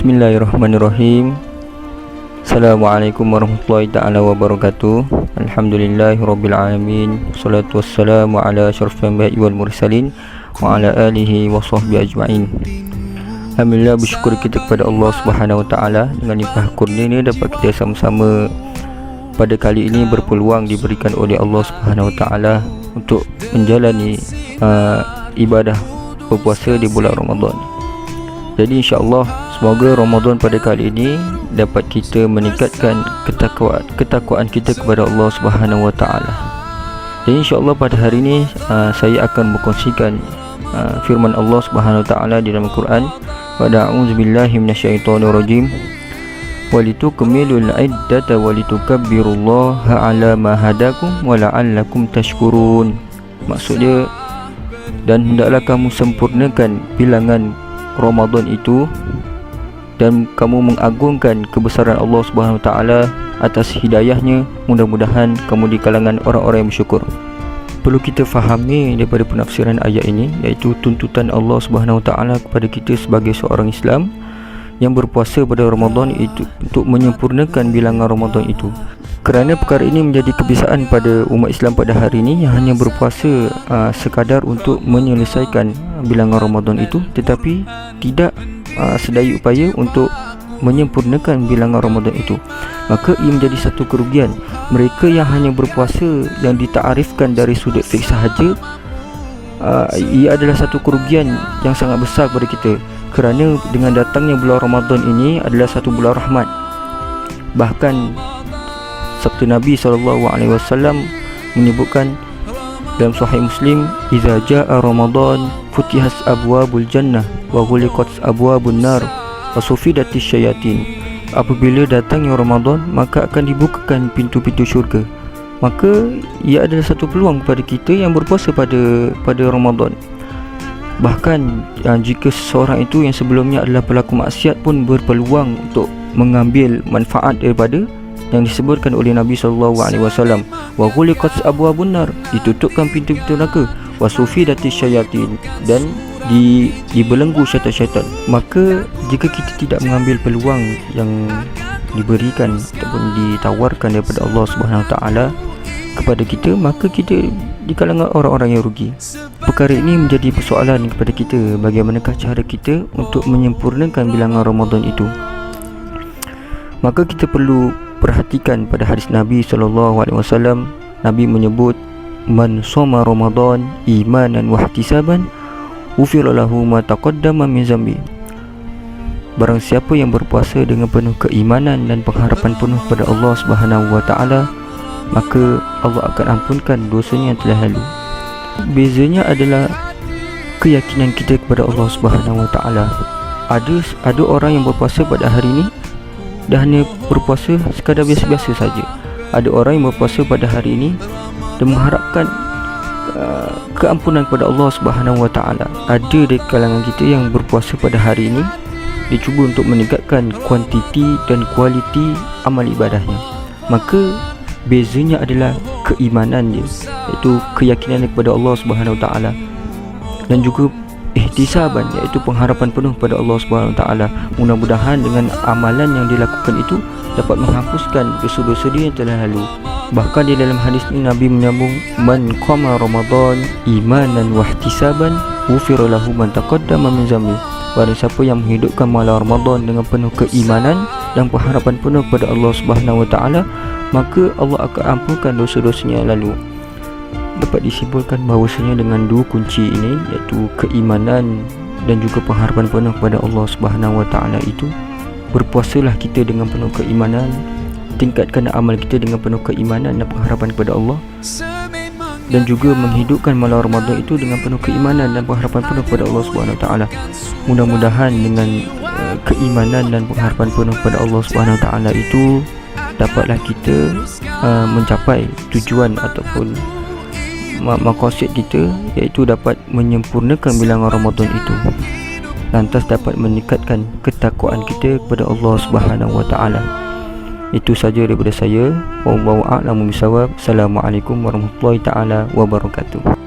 Bismillahirrahmanirrahim. Assalamualaikum warahmatullahi ta'ala wabarakatuh. Alhamdulillahirabbil alamin. Wassalatu wassalamu ala asyrafil anbiya'i wal mursalin wa ala alihi wa sahbihi ajma'in. Alhamdulillah, bersyukur kita kepada Allah Subhanahu wa taala dengan limpah kurnia dapat kita sama-sama pada kali ini berpeluang diberikan oleh Allah Subhanahu wa taala untuk menjalani ibadah berpuasa di bulan Ramadan. Jadi insya-Allah semoga Ramadan pada kali ini dapat kita meningkatkan ketakwaan kita kepada Allah Subhanahu wa taala. Jadi insya-Allah pada hari ini saya akan berkongsikan firman Allah Subhanahu wa taala di dalam Al-Quran. Wa a'udzubillahi minasyaitonirrajim. Walitukmilul iddata walitukabbirullaha ala ma hadakum wa la'allakum tashkurun. Maksudnya, dan hendaklah kamu sempurnakan bilangan Ramadan itu dan kamu mengagungkan kebesaran Allah Subhanahu wa taala atas hidayahnya. Mudah-mudahan kamu di kalangan orang-orang yang bersyukur. Perlu kita fahami daripada penafsiran ayat ini, iaitu tuntutan Allah Subhanahu wa taala kepada kita sebagai seorang Islam yang berpuasa pada Ramadan itu untuk menyempurnakan bilangan Ramadan itu. Kerana perkara ini menjadi kebiasaan pada umat Islam pada hari ini yang hanya berpuasa sekadar untuk menyelesaikan bilangan Ramadan itu, tetapi tidak sedaya upaya untuk menyempurnakan bilangan Ramadan itu. Maka ia menjadi satu kerugian. Mereka yang hanya berpuasa yang ditaarifkan dari sudut fiqh sahaja, ia adalah satu kerugian yang sangat besar kepada kita. Kerana dengan datangnya bulan Ramadan ini adalah satu bulan rahmat. Bahkan sabda Nabi SAW menyebutkan dalam Sahih Muslim, "Idza jaa Ramadan futihas abwabul jannah wa ghuliqat abwabun nar wa sufidatis syayatin." Apabila datangnya Ramadan, maka akan dibukakan pintu-pintu syurga. Maka ia adalah satu peluang kepada kita yang berpuasa pada Ramadan. Bahkan jika seseorang itu yang sebelumnya adalah pelaku maksiat pun berpeluang untuk mengambil manfaat daripada yang disebutkan oleh Nabi SAW. Wa ghuliqat abwabun nar, ditutupkan pintu-pintu neraka. Wa sufidatis syayatin, dan dibelenggu syaitan-syaitan. Maka jika kita tidak mengambil peluang yang diberikan ataupun ditawarkan daripada Allah Subhanahu wa taala kepada kita, maka kita di kalangan orang-orang yang rugi. Perkara ini menjadi persoalan kepada kita, bagaimanakah cara kita untuk menyempurnakan bilangan Ramadan itu. Maka kita perlu perhatikan pada hadis Nabi SAW. Nabi menyebut, "Man shoma Ramadan imanan wa ihtisaban, ghufira lahu ma taqaddama min zambi." Barang siapa yang berpuasa dengan penuh keimanan dan pengharapan penuh pada Allah Subhanahu wa taala, maka Allah akan ampunkan dosanya yang telah lalu. Bezanya adalah keyakinan kita kepada Allah Subhanahu wa taala. Ada orang yang berpuasa pada hari ini dah hanya berpuasa sekadar biasa-biasa saja. Ada orang yang berpuasa pada hari ini dan mengharapkan keampunan kepada Allah Subhanahu wa taala. Ada di kalangan kita yang berpuasa pada hari ini, dia cuba untuk meningkatkan kuantiti dan kualiti amal ibadahnya. Maka bezanya adalah keimanan dia, iaitu keyakinan kepada Allah Subhanahu wa taala, dan juga ihtisaban, iaitu pengharapan penuh pada Allah Subhanahu wa taala. Mudah-mudahan dengan amalan yang dilakukan itu dapat menghapuskan dosa-dosa dia yang telah lalu. Bahkan di dalam hadis ini Nabi menyambung, "Man qama Ramadan imanan wa ihtisaban, ghufira lahu ma taqaddama min zambi." Barang siapa yang menghidupkan malam Ramadan dengan penuh keimanan dan pengharapan penuh pada Allah Subhanahu wa taala, maka Allah akan ampunkan dosa-dosanya yang lalu. Dapat disimpulkan bahawasanya dengan dua kunci ini, iaitu keimanan dan juga pengharapan penuh kepada Allah Subhanahu wa taala itu, berpuasalah kita dengan penuh keimanan, tingkatkan amal kita dengan penuh keimanan dan pengharapan kepada Allah, dan juga menghidupkan malam Ramadan itu dengan penuh keimanan dan pengharapan penuh kepada Allah Subhanahu wa taala. Mudah-mudahan dengan keimanan dan pengharapan penuh kepada Allah Subhanahu wa taala itu dapatlah kita mencapai tujuan ataupun maqasid kita, iaitu dapat menyempurnakan bilangan Ramadan itu, lantas dapat meningkatkan ketakwaan kita kepada Allah Subhanahu wa taala. Itu saja daripada saya. Wallahu a'lamu bishawab. Assalamualaikum warahmatullahi taala wabarakatuh.